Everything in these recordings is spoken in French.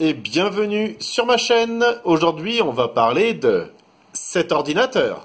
et bienvenue sur ma chaîne. Aujourd'hui, on va parler de cet ordinateur.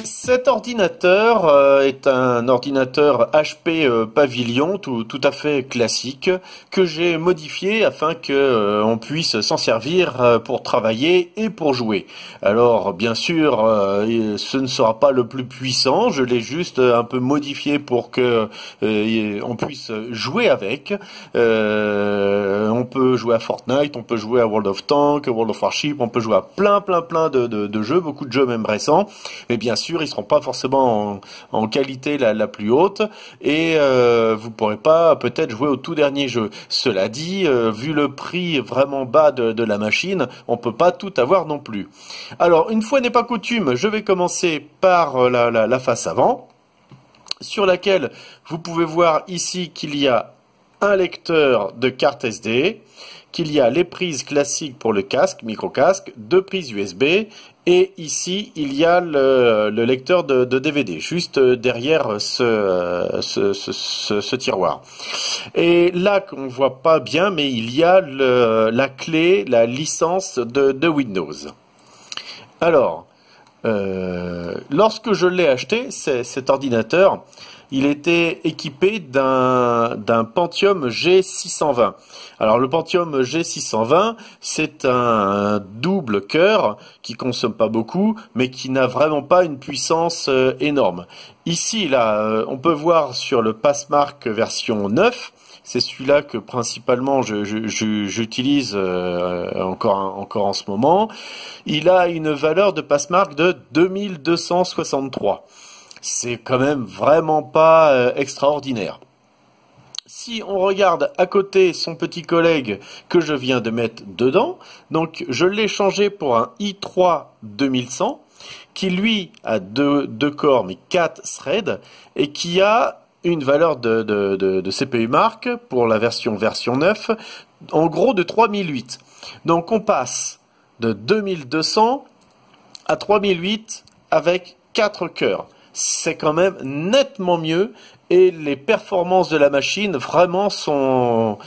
Cet ordinateur est un ordinateur HP Pavilion tout à fait classique que j'ai modifié afin que on puisse s'en servir pour travailler et pour jouer. Alors bien sûr, ce ne sera pas le plus puissant, je l'ai juste un peu modifié pour que on puisse jouer avec. On peut jouer à Fortnite, on peut jouer à World of Tanks, World of Warship, on peut jouer à plein de jeux, beaucoup de jeux même récents. Mais bien sûr, ils seront pas forcément en qualité la plus haute et vous pourrez pas peut-être jouer au tout dernier jeu. Cela dit, vu le prix vraiment bas de la machine, on peut pas tout avoir non plus. Alors, une fois n'est pas coutume, je vais commencer par la face avant, sur laquelle vous pouvez voir ici qu'il y a un lecteur de carte SD, qu'il y a les prises classiques pour le casque, micro-casque, deux prises USB, et ici il y a le lecteur de DVD, juste derrière ce tiroir. Et là, on voit pas bien, mais il y a la clé, la licence de Windows. Alors, lorsque je l'ai acheté, cet ordinateur, il était équipé d'un Pentium G620. Alors le Pentium G620, c'est un double cœur qui consomme pas beaucoup, mais qui n'a vraiment pas une puissance énorme. Ici, là, on peut voir sur le Passmark version 9, c'est celui-là que principalement j'utilise encore en ce moment. Il a une valeur de Passmark de 2263. C'est quand même vraiment pas extraordinaire. Si on regarde à côté son petit collègue que je viens de mettre dedans, donc je l'ai changé pour un i3 2100 qui lui a deux corps mais 4 threads et qui a une valeur de CPU marque pour la version 9 en gros de 3008. Donc on passe de 2200 à 3008 avec 4 cœurs. C'est quand même nettement mieux et les performances de la machine vraiment sont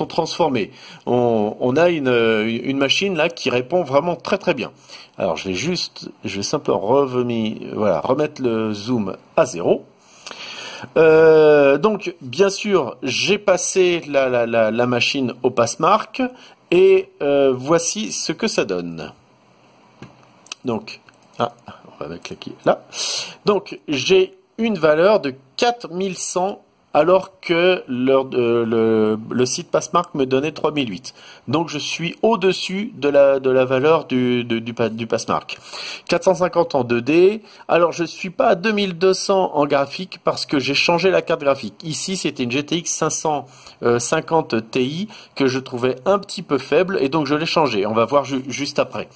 transformées. On a une machine là qui répond vraiment très bien. Alors je vais simplement remettre le zoom à 0. Donc bien sûr j'ai passé la machine au Passmark et voici ce que ça donne. Donc on va cliquer là. Donc j'ai une valeur de 4100 alors que le site Passmark me donnait 3008. Donc je suis au-dessus de la valeur du Passmark. 450 en 2D. Alors je suis pas à 2200 en graphique parce que j'ai changé la carte graphique. Ici c'était une GTX 550 Ti que je trouvais un petit peu faible et donc je l'ai changé. On va voir juste après.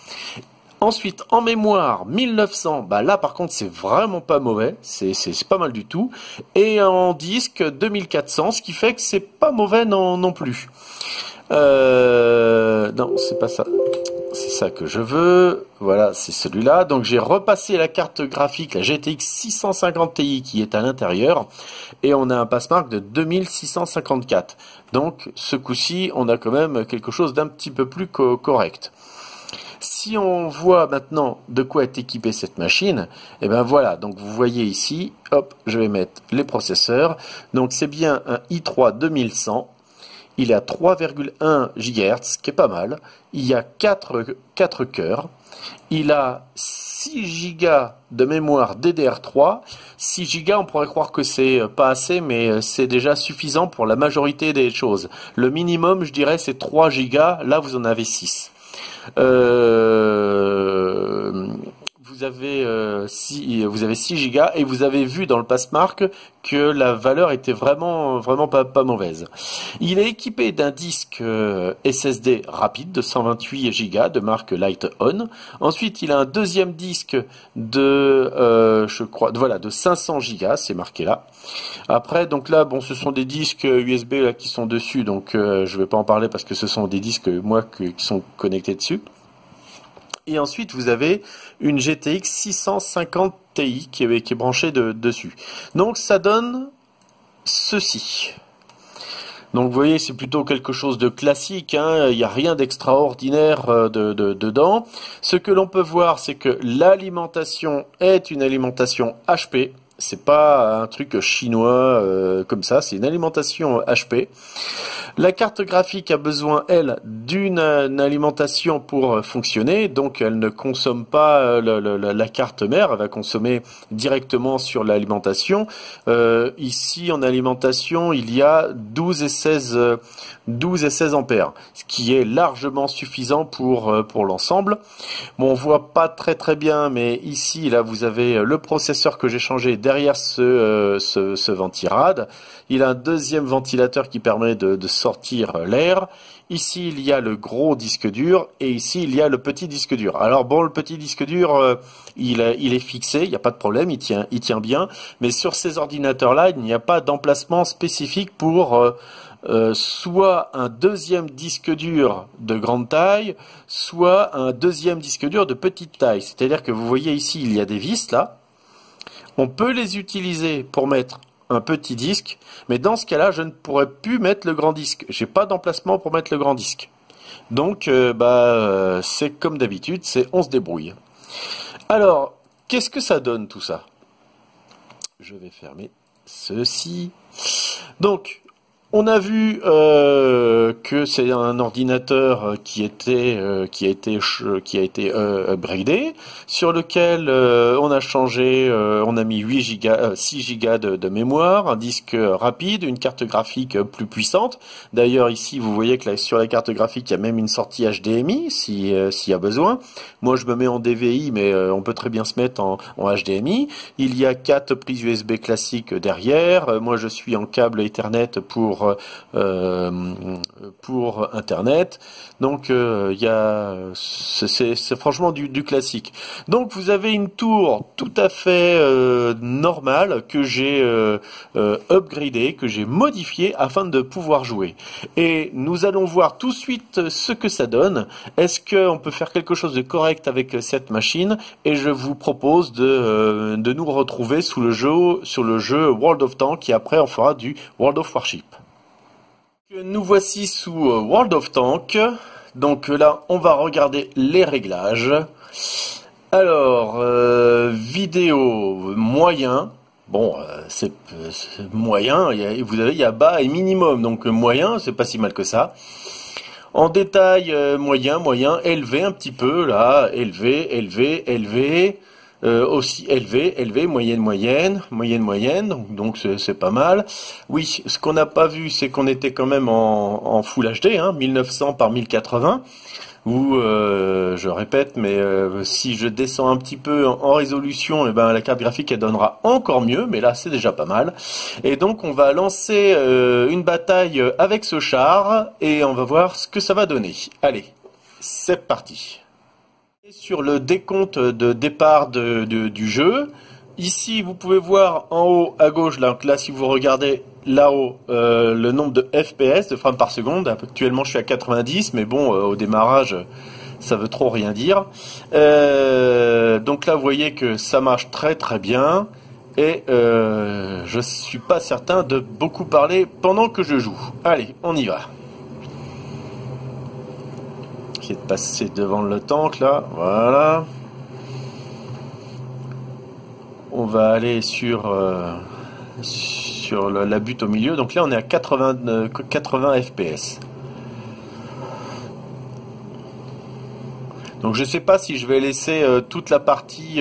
Ensuite, en mémoire, 1900, bah là par contre c'est vraiment pas mauvais, c'est pas mal du tout. Et en disque, 2400, ce qui fait que c'est pas mauvais non plus. Non, c'est pas ça. C'est ça que je veux. Voilà, c'est celui-là. Donc j'ai repassé la carte graphique, la GTX 650 Ti qui est à l'intérieur. Et on a un Passmark de 2654. Donc ce coup-ci, on a quand même quelque chose d'un petit peu plus correct. Si on voit maintenant de quoi est équipée cette machine, et ben voilà, donc vous voyez ici, hop, je vais mettre les processeurs. Donc c'est bien un i3 2100, il est à 3,1 GHz, qui est pas mal. Il y a 4 cœurs, il a 6 Go de mémoire DDR3. 6 Go, on pourrait croire que c'est pas assez, mais c'est déjà suffisant pour la majorité des choses. Le minimum, je dirais, c'est 3 Go, là vous en avez 6. Vous vous avez 6 Go et vous avez vu dans le Passmark que la valeur était vraiment pas mauvaise. Il est équipé d'un disque SSD rapide de 128 Go de marque Light-On. Ensuite, il a un deuxième disque de je crois voilà de 500 Go, c'est marqué là. Après donc là bon ce sont des disques USB là qui sont dessus donc je vais pas en parler parce que ce sont des disques qui sont connectés dessus. Et ensuite, vous avez une GTX 650 Ti qui est branchée dessus. Donc, ça donne ceci. Donc, vous voyez, c'est plutôt quelque chose de classique. Hein. Il n'y a rien d'extraordinaire dedans. Ce que l'on peut voir, c'est que l'alimentation est une alimentation HP. C'est pas un truc chinois comme ça. C'est une alimentation HP. La carte graphique a besoin, elle, d'une alimentation pour fonctionner, donc elle ne consomme pas la carte mère, elle va consommer directement sur l'alimentation. Ici, en alimentation, il y a 12 et 16 ampères, ce qui est largement suffisant pour l'ensemble. Bon, on voit pas très bien, mais ici, là, vous avez le processeur que j'ai changé derrière ce ventirad. Il a un deuxième ventilateur qui permet de sortir l'air. Ici, il y a le gros disque dur et ici, il y a le petit disque dur. Alors bon, le petit disque dur, il est fixé, il n'y a pas de problème, il tient bien. Mais sur ces ordinateurs-là, il n'y a pas d'emplacement spécifique pour soit un deuxième disque dur de grande taille, soit un deuxième disque dur de petite taille. C'est-à-dire que vous voyez ici, il y a des vis là. On peut les utiliser pour mettre un petit disque, mais dans ce cas-là, je ne pourrais plus mettre le grand disque. J'ai pas d'emplacement pour mettre le grand disque. Donc, c'est comme d'habitude, on se débrouille. Alors, qu'est-ce que ça donne tout ça? Je vais fermer ceci. Donc, on a vu que c'est un ordinateur qui a été upgradé, sur lequel on a changé, on a mis 6 Go de mémoire, un disque rapide, une carte graphique plus puissante. D'ailleurs ici vous voyez que sur la carte graphique il y a même une sortie HDMI s'il y a besoin. Moi je me mets en DVI mais on peut très bien se mettre en HDMI. Il y a 4 prises USB classiques derrière. Moi je suis en câble Ethernet pour Internet. Donc c'est franchement du classique. Donc vous avez une tour tout à fait normale que j'ai upgradée, que j'ai modifiée afin de pouvoir jouer. Et nous allons voir tout de suite ce que ça donne. Est-ce qu'on peut faire quelque chose de correct avec cette machine? Et je vous propose de nous retrouver sur le jeu World of Tanks et après on fera du World of Warship. Nous voici sous World of Tanks. Donc là, on va regarder les réglages. Alors, vidéo moyen. Bon, c'est moyen. Il y a bas et minimum. Donc moyen, c'est pas si mal que ça. En détail, moyen, élevé un petit peu. Là, élevé. Aussi élevé, moyenne, donc c'est pas mal. Oui, ce qu'on n'a pas vu, c'est qu'on était quand même en Full HD, 1900 par 1080, ou je répète, mais si je descends un petit peu en résolution, et ben la carte graphique elle donnera encore mieux, mais là c'est déjà pas mal. Et donc on va lancer une bataille avec ce char, et on va voir ce que ça va donner. Allez, c'est parti. Sur le décompte de départ du jeu, ici vous pouvez voir en haut à gauche, là si vous regardez là-haut le nombre de FPS, de frames par seconde. Actuellement je suis à 90, mais bon au démarrage ça veut trop rien dire. Donc là vous voyez que ça marche très bien et je suis pas certain de beaucoup parler pendant que je joue. Allez, on y va. De passer devant le tank là, voilà. On va aller sur la butte au milieu, donc là on est à 80 fps. Donc je sais pas si je vais laisser toute la partie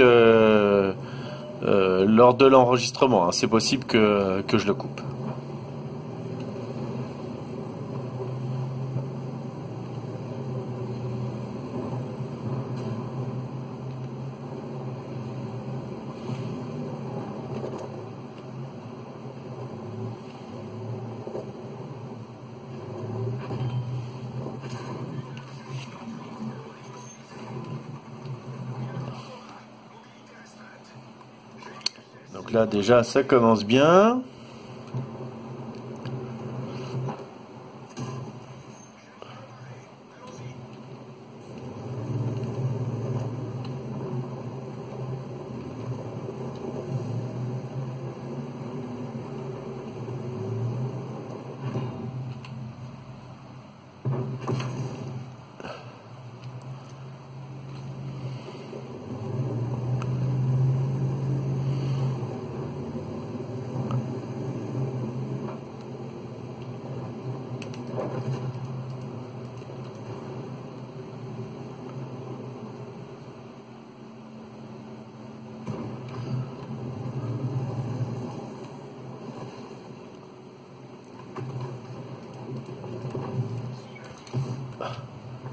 lors de l'enregistrement, c'est possible que je le coupe. Donc là déjà ça commence bien.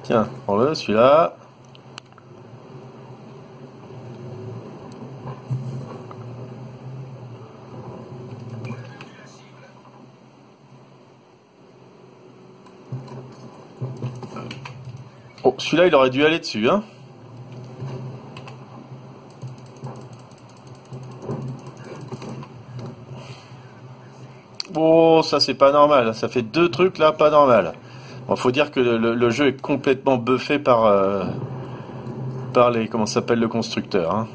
Tiens, prends-le, celui-là. Oh, celui-là, il aurait dû aller dessus, hein. Oh, ça c'est pas normal. Ça fait deux trucs là, pas normal. Bon, faut dire que le jeu est complètement buffé par les, comment ça s'appelle, le constructeur, hein.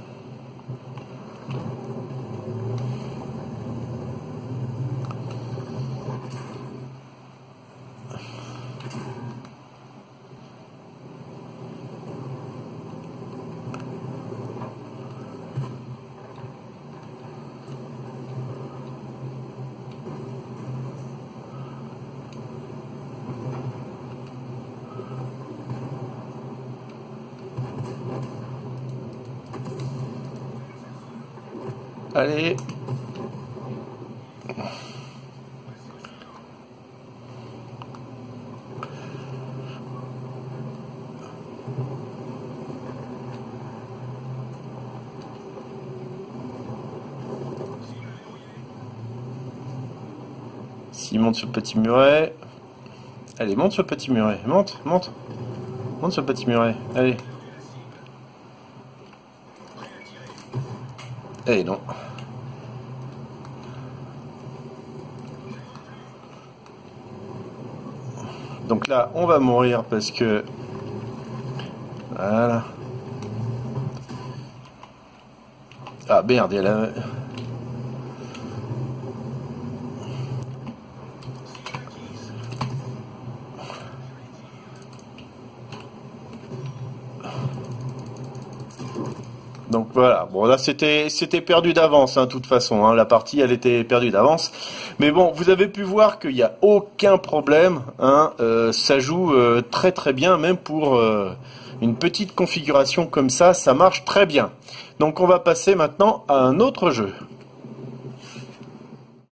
Allez. S'il monte sur le petit muret. Allez, monte sur le petit muret. Monte, monte. Monte sur le petit muret. Allez. Eh non. Donc là, on va mourir parce que... Voilà. Ah merde, elle a... Donc voilà, bon là c'était perdu d'avance, hein, de toute façon, hein, la partie elle était perdue d'avance. Mais bon, vous avez pu voir qu'il n'y a aucun problème, hein, ça joue très très bien, même pour une petite configuration comme ça marche très bien. Donc on va passer maintenant à un autre jeu.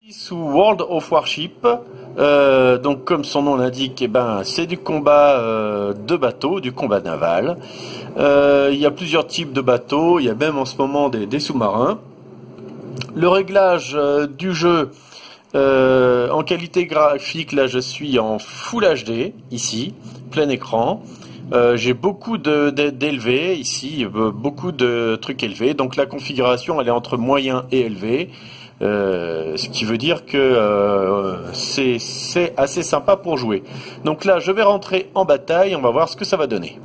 Sous World of Warship, donc comme son nom l'indique, eh ben, c'est du combat de bateau, du combat naval. Il y a plusieurs types de bateaux, il y a même en ce moment des sous-marins. Le réglage du jeu en qualité graphique, là je suis en Full HD, ici, plein écran. J'ai beaucoup d'élevés ici, beaucoup de trucs élevés, donc la configuration elle est entre moyen et élevé. Ce qui veut dire que c'est assez sympa pour jouer. Donc là, je vais rentrer en bataille, on va voir ce que ça va donner.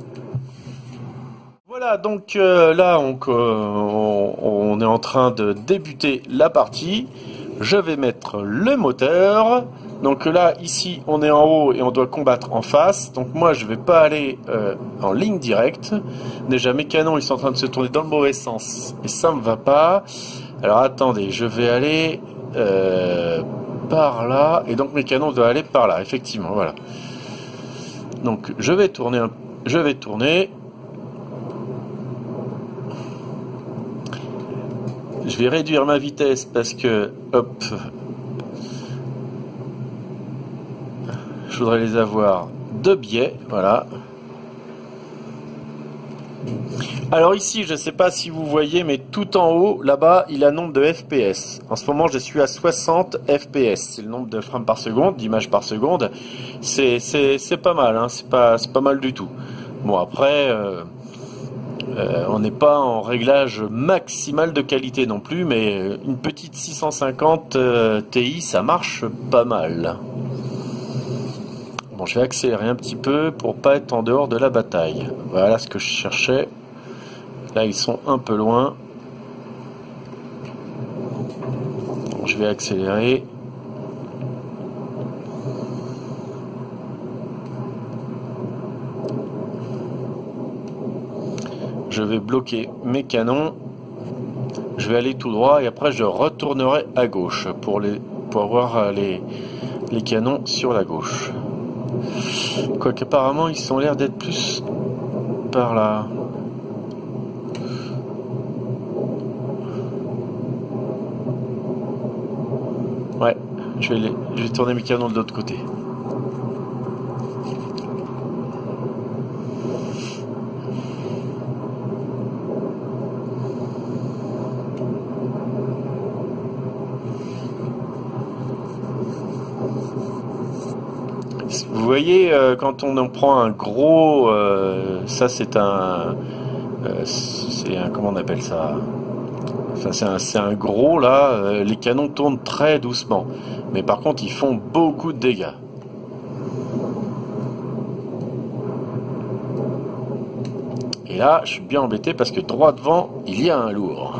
Voilà, donc là, on est en train de débuter la partie. Je vais mettre le moteur. Donc là, ici, on est en haut et on doit combattre en face. Donc moi, je vais pas aller en ligne directe. Déjà, mes canons, ils sont en train de se tourner dans le mauvais sens. Et ça me va pas. Alors attendez, je vais aller par là, et donc mes canons doivent aller par là, effectivement, voilà. Donc je vais tourner, je vais réduire ma vitesse parce que, hop, je voudrais les avoir de biais, voilà. Alors ici, je ne sais pas si vous voyez, mais tout en haut, là-bas, il a un nombre de FPS. En ce moment, je suis à 60 FPS. C'est le nombre de frames par seconde, d'images par seconde. C'est pas mal, hein, c'est pas mal du tout. Bon, après, On n'est pas en réglage maximal de qualité non plus, mais une petite 650 Ti, ça marche pas mal. Bon, je vais accélérer un petit peu pour pas être en dehors de la bataille. Voilà ce que je cherchais. Là, ils sont un peu loin. Bon, je vais accélérer. Je vais bloquer mes canons. Je vais aller tout droit et après je retournerai à gauche pour avoir les canons sur la gauche. Quoique apparemment ils ont l'air d'être plus par là. Ouais, je vais tourner mes canons de l'autre côté. Vous voyez, quand on en prend un gros, ça c'est un, comment on appelle ça? Enfin, c'est un gros là. Les canons tournent très doucement, mais par contre ils font beaucoup de dégâts. Et là, je suis bien embêté parce que droit devant, il y a un lourd.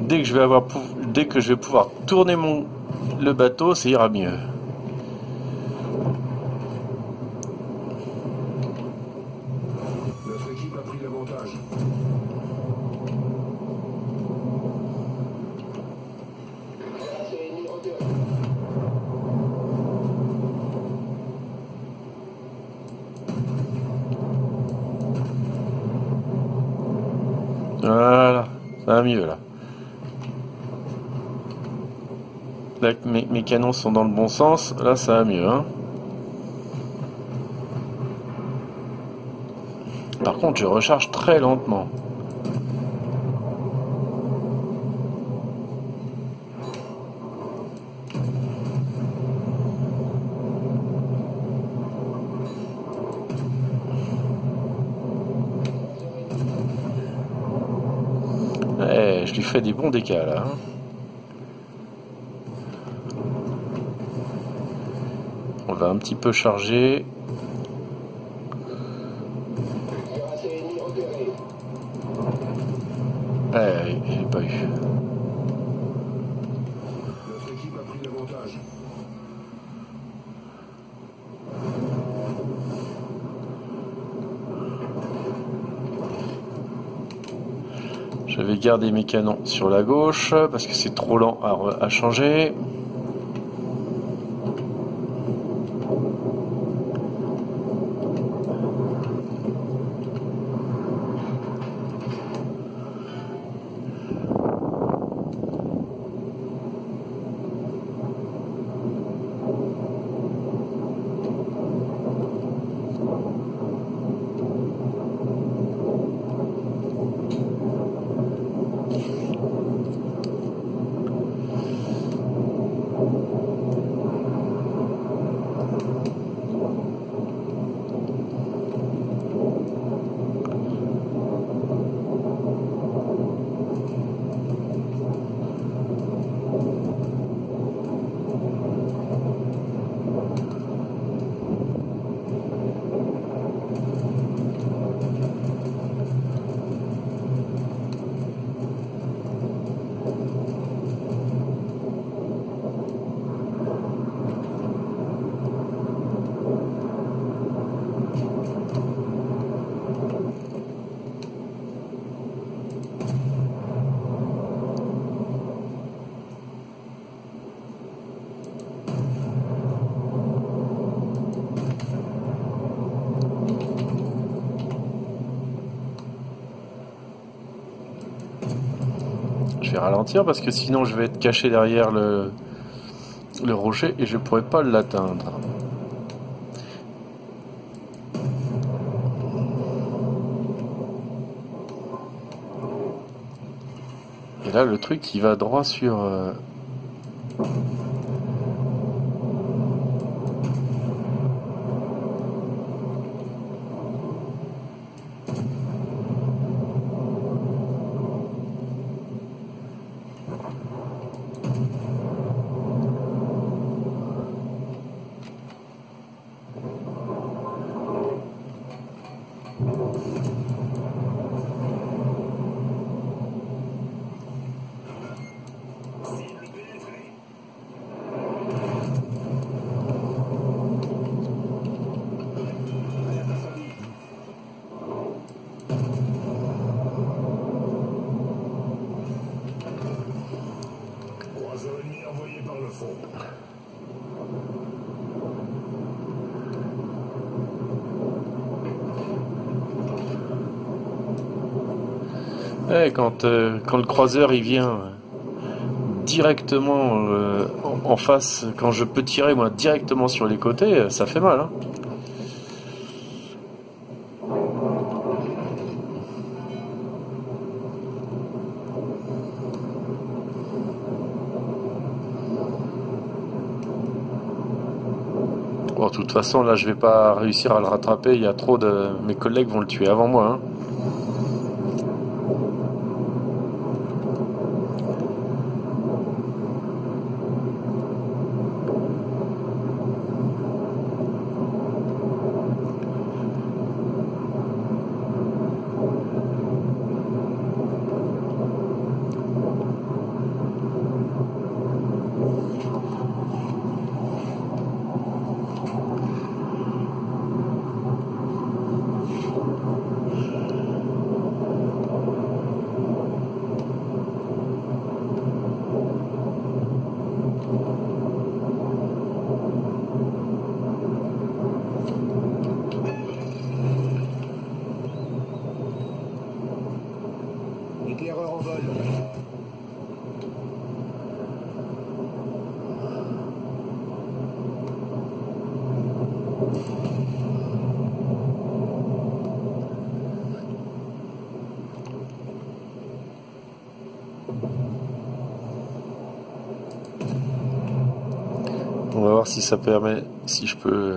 Dès que je vais pouvoir tourner le bateau, ça ira mieux. Notre équipe a pris l'avantage. Voilà, ça va mieux là. Là, mes canons sont dans le bon sens, là ça va mieux. Hein. Par contre, je recharge très lentement. Je lui fais des bons dégâts là. Hein. On va un petit peu charger. J'ai pas eu. Notre équipe a pris l'avantage. Je vais garder mes canons sur la gauche parce que c'est trop lent à changer. vais ralentir parce que sinon je vais être caché derrière le rocher et je pourrai pas l'atteindre. Et là le truc il va droit sur... Croiseur ennemi envoyé par le fond. Quand le croiseur il vient directement en face, quand je peux tirer moi directement sur les côtés, ça fait mal, hein. Bon, de toute façon là je vais pas réussir à le rattraper, il y a trop de... Mes collègues vont le tuer avant moi, hein. Éclaireur en vol. On va voir si ça permet, si je peux...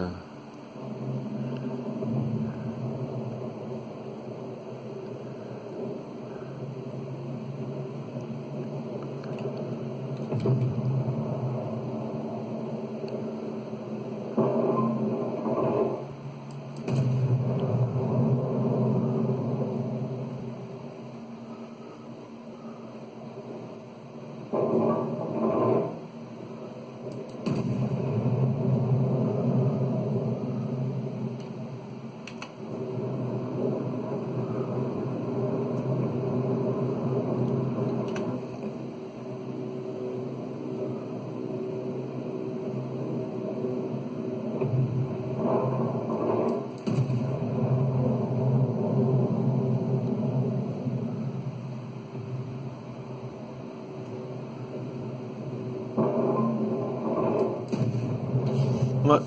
Ouais.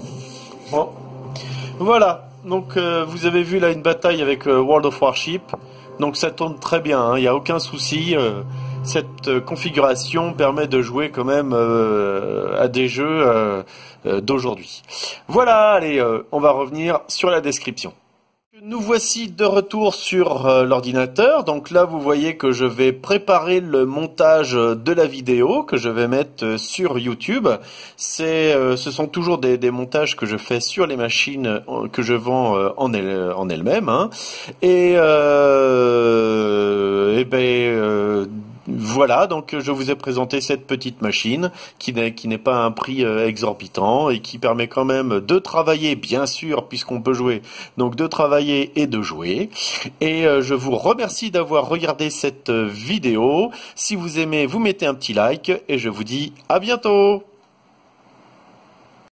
Bon. Voilà. Donc vous avez vu là une bataille avec World of Warship. Donc ça tourne très bien, hein. Il n'y a aucun souci. Cette configuration permet de jouer quand même à des jeux d'aujourd'hui. Voilà, allez, on va revenir sur la description. Nous voici de retour sur l'ordinateur. Donc là, vous voyez que je vais préparer le montage de la vidéo que je vais mettre sur YouTube. Ce sont toujours des montages que je fais sur les machines que je vends en elles-mêmes, hein. Et voilà, donc je vous ai présenté cette petite machine qui n'est pas un prix exorbitant et qui permet quand même de travailler, bien sûr, puisqu'on peut jouer, donc de travailler et de jouer. Et je vous remercie d'avoir regardé cette vidéo. Si vous aimez, vous mettez un petit like et je vous dis à bientôt.